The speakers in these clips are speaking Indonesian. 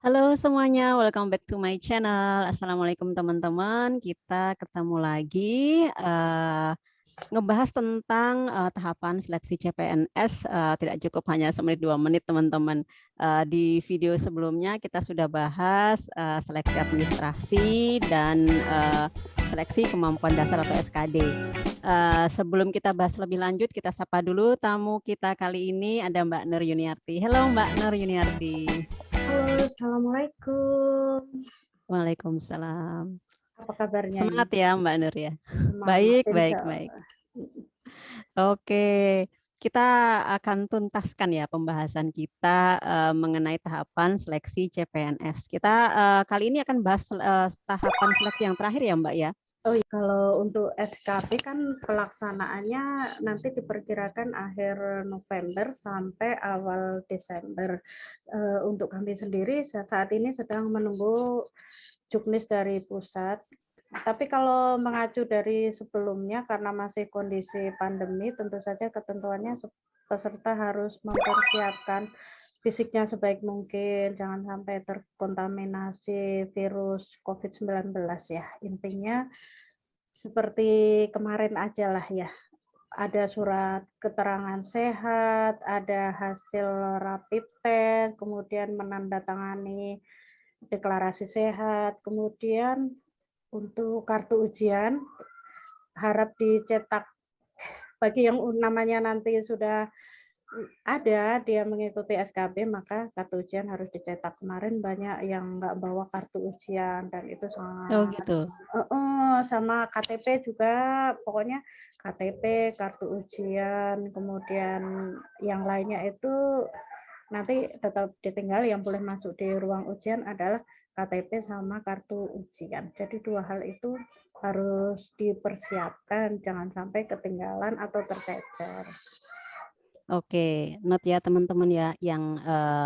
Halo semuanya, welcome back to my channel. Assalamualaikum teman-teman. Kita ketemu lagi ngebahas tentang tahapan seleksi CPNS. Tidak cukup hanya semenit 2 menit teman-teman. Di video sebelumnya kita sudah bahas seleksi administrasi dan seleksi kemampuan dasar atau SKD. Sebelum kita bahas lebih lanjut, kita sapa dulu tamu kita kali ini ada Mbak Nur Yuniarti. Halo Mbak Nur Yuniarti. Halo, Assalamualaikum. Waalaikumsalam. Apa kabarnya Semangat ini? ya Mbak Nur ya. Semangat, Baik, baik, insya baik. Allah. Oke, kita akan tuntaskan ya pembahasan kita mengenai tahapan seleksi CPNS. Kita kali ini akan bahas tahapan seleksi yang terakhir ya Mbak ya. Oh iya, kalau untuk SKP kan pelaksanaannya nanti diperkirakan akhir November sampai awal Desember. Untuk kami sendiri saat ini sedang menunggu juknis dari pusat. Tapi kalau mengacu dari sebelumnya karena masih kondisi pandemi, tentu saja ketentuannya peserta harus mempersiapkan fisiknya sebaik mungkin, jangan sampai terkontaminasi virus COVID-19 ya. Intinya seperti kemarin aja lah ya. Ada surat keterangan sehat, ada hasil rapid test, kemudian menandatangani deklarasi sehat, kemudian untuk kartu ujian harap dicetak bagi yang namanya nanti sudah ada dia mengikuti SKB, maka kartu ujian harus dicetak. Kemarin banyak yang nggak bawa kartu ujian dan itu Oh sangat gitu. sama KTP juga, pokoknya KTP, kartu ujian, kemudian yang lainnya itu nanti tetap ditinggal, yang boleh masuk di ruang ujian adalah KTP sama kartu ujian. Jadi dua hal itu harus dipersiapkan, jangan sampai ketinggalan atau tercecer. Oke, note ya teman-teman ya yang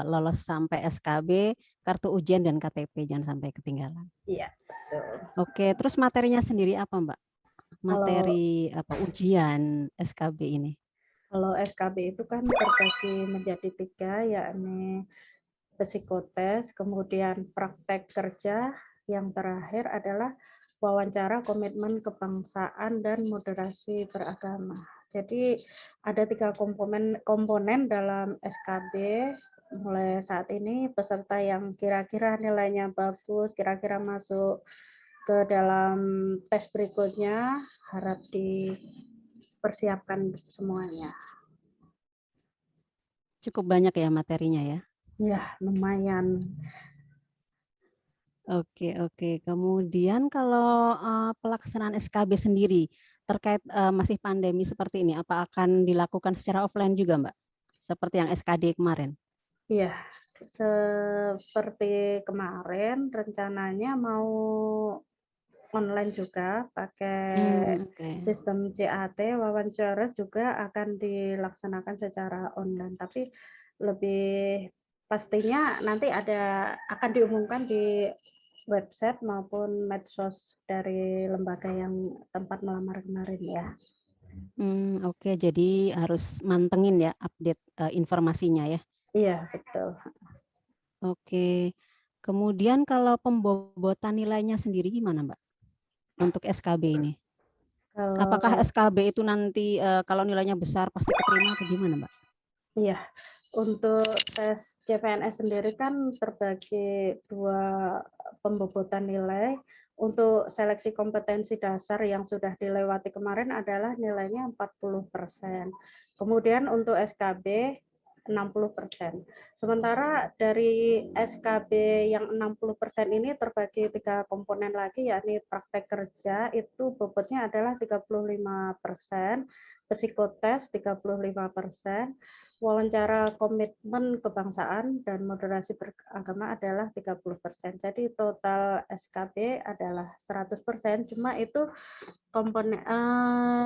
lolos sampai SKB, kartu ujian dan KTP jangan sampai ketinggalan. Iya, betul. Oke, terus materinya sendiri apa Mbak? Kalau Materi apa ujian SKB ini? kalau SKB itu kan terbagi menjadi 3, yakni psikotes, kemudian praktek kerja, yang terakhir adalah wawancara komitmen kebangsaan dan moderasi beragama. Jadi ada 3 komponen dalam SKB. Mulai saat ini peserta yang kira-kira nilainya bagus, kira-kira masuk ke dalam tes berikutnya harap dipersiapkan semuanya. Cukup banyak ya materinya ya. Ya, lumayan. Oke, oke. Kemudian kalau pelaksanaan SKB sendiri terkait masih pandemi seperti ini, apa akan dilakukan secara offline juga, Mbak? Seperti yang SKD kemarin? Iya, seperti kemarin rencananya mau online juga pakai Oke. sistem CAT, wawancara juga akan dilaksanakan secara online, tapi lebih pastinya nanti akan diumumkan di website maupun medsos dari lembaga yang tempat melamar kemarin ya. Oke. Jadi harus mantengin ya update informasinya ya. Iya, betul. Oke. Kemudian kalau pembobotan nilainya sendiri gimana, Mbak? Untuk SKB ini? Apakah Kalau SKB itu nanti kalau nilainya besar pasti keterima atau gimana, Mbak? Iya, untuk tes CPNS sendiri kan terbagi 2 pembobotan nilai. Untuk seleksi kompetensi dasar yang sudah dilewati kemarin adalah nilainya 40%. Kemudian untuk SKB 60%. Sementara dari SKB yang 60% ini terbagi 3 komponen lagi, yakni praktek kerja itu bobotnya adalah 35%, psikotes 35%, wawancara komitmen kebangsaan dan moderasi beragama adalah 30%. Jadi total SKB adalah 100%, cuma itu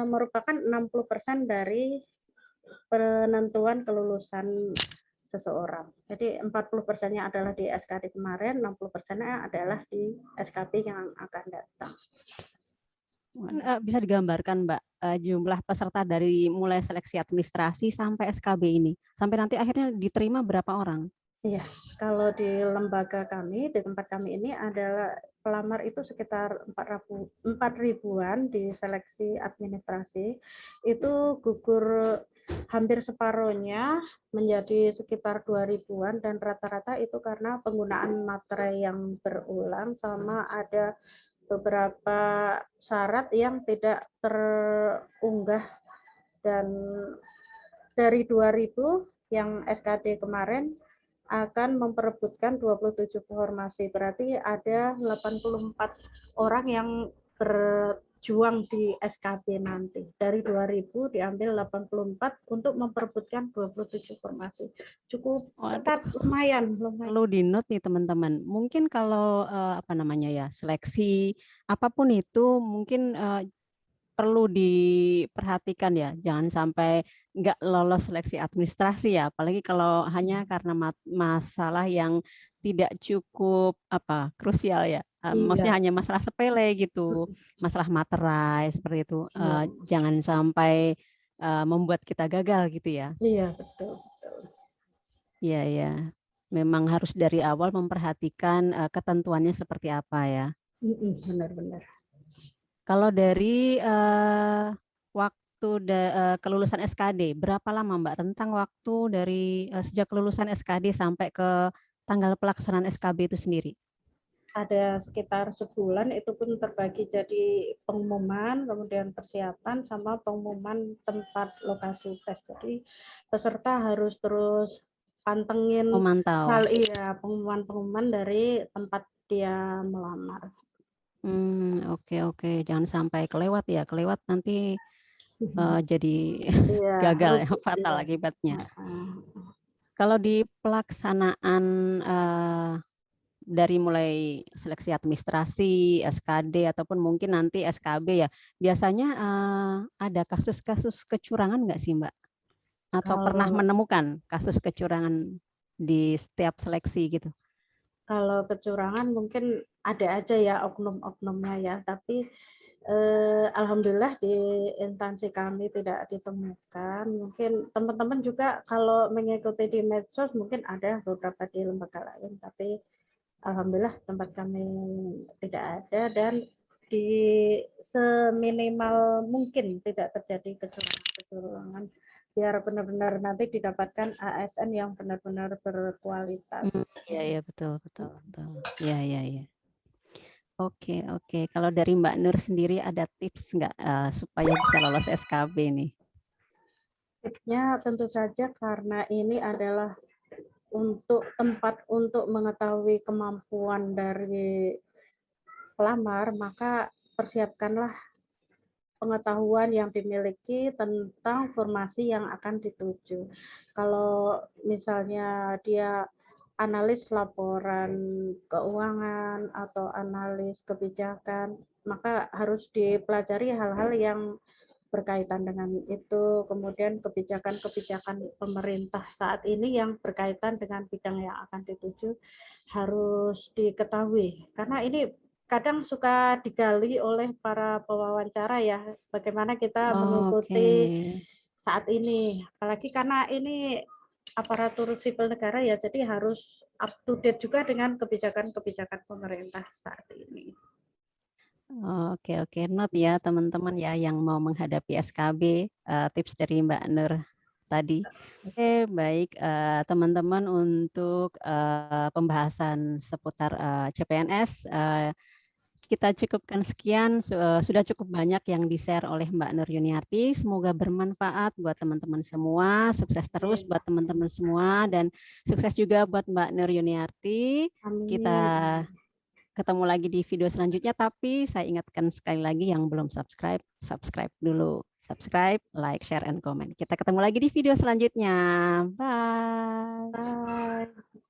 merupakan 60% dari penentuan kelulusan seseorang. Jadi 40%-nya adalah di SKD kemarin, 60%-nya adalah di SKB yang akan datang. Bisa digambarkan Mbak jumlah peserta dari mulai seleksi administrasi sampai SKB ini, sampai nanti akhirnya diterima berapa orang? Iya, kalau di lembaga kami, di tempat kami ini adalah pelamar itu sekitar 4 ribuan di seleksi administrasi. Itu gugur hampir separuhnya menjadi sekitar 2 ribuan dan rata-rata itu karena penggunaan materai yang berulang sama ada beberapa syarat yang tidak terunggah. Dan dari 2.000 yang SKD kemarin akan memperebutkan 27 formasi. Berarti ada 84 orang yang berjuang di SKB nanti. Dari 2.000 diambil 84 untuk memperebutkan 27 formasi. Cukup ketat, lumayan. Perlu di-note nih teman-teman. Mungkin kalau apa namanya ya, seleksi apapun itu mungkin perlu diperhatikan ya, jangan sampai nggak lolos seleksi administrasi ya, apalagi kalau hanya karena masalah yang tidak cukup apa krusial ya, maksudnya Iya. hanya masalah sepele gitu, masalah materai seperti itu, jangan sampai membuat kita gagal gitu ya. Iya, betul. Iya ya, memang harus dari awal memperhatikan ketentuannya seperti apa ya. Benar-benar. Kalau dari waktu kelulusan SKD, berapa lama Mbak rentang waktu dari sejak kelulusan SKD sampai ke tanggal pelaksanaan SKB itu sendiri? Ada sekitar sebulan, itu pun terbagi jadi pengumuman, kemudian persiapan, sama pengumuman tempat lokasi tes. Jadi peserta harus terus pantengin Memantau. pengumuman-pengumuman dari tempat dia melamar. Oke oke, jangan sampai kelewat ya, kelewat nanti jadi Iya, gagal ya, rugi fatal dia. akibatnya. Kalau di pelaksanaan dari mulai seleksi administrasi, SKD ataupun mungkin nanti SKB ya, biasanya ada kasus-kasus kecurangan nggak sih Mbak? Atau pernah Kalau menemukan kasus kecurangan di setiap seleksi gitu? Kalau kecurangan mungkin ada aja ya oknum-oknumnya ya, tapi alhamdulillah di instansi kami tidak ditemukan. Mungkin teman-teman juga kalau mengikuti di medsos mungkin ada beberapa di lembaga lain, tapi alhamdulillah tempat kami tidak ada dan di seminimal mungkin tidak terjadi kecurangan biar benar-benar nanti didapatkan ASN yang benar-benar berkualitas. Iya iya betul betul betul. Iya iya iya. Oke oke. Kalau dari Mbak Nur sendiri ada tips nggak supaya bisa lolos SKB nih? Tipsnya tentu saja karena ini adalah untuk tempat untuk mengetahui kemampuan dari pelamar, maka persiapkanlah pengetahuan yang dimiliki tentang formasi yang akan dituju. Kalau misalnya dia analis laporan keuangan atau analis kebijakan, maka harus dipelajari hal-hal yang berkaitan dengan itu, kemudian kebijakan-kebijakan pemerintah saat ini yang berkaitan dengan bidang yang akan dituju harus diketahui. Karena ini kadang suka digali oleh para pewawancara ya, bagaimana kita Oke. mengikuti saat ini. Apalagi karena ini aparatur sipil negara ya, jadi harus up to date juga dengan kebijakan-kebijakan pemerintah saat ini. Oke oke, note ya teman-teman ya yang mau menghadapi SKB, tips dari Mbak Nur tadi. Oke baik teman-teman untuk pembahasan seputar CPNS kita cukupkan sekian, sudah cukup banyak yang di-share oleh Mbak Nur Yuniarti. Semoga bermanfaat buat teman-teman semua, sukses terus buat teman-teman semua dan sukses juga buat Mbak Nur Yuniarti. Kita ketemu lagi di video selanjutnya, tapi saya ingatkan sekali lagi yang belum subscribe, subscribe dulu. Subscribe, like, share, and comment. Kita ketemu lagi di video selanjutnya. Bye. Bye.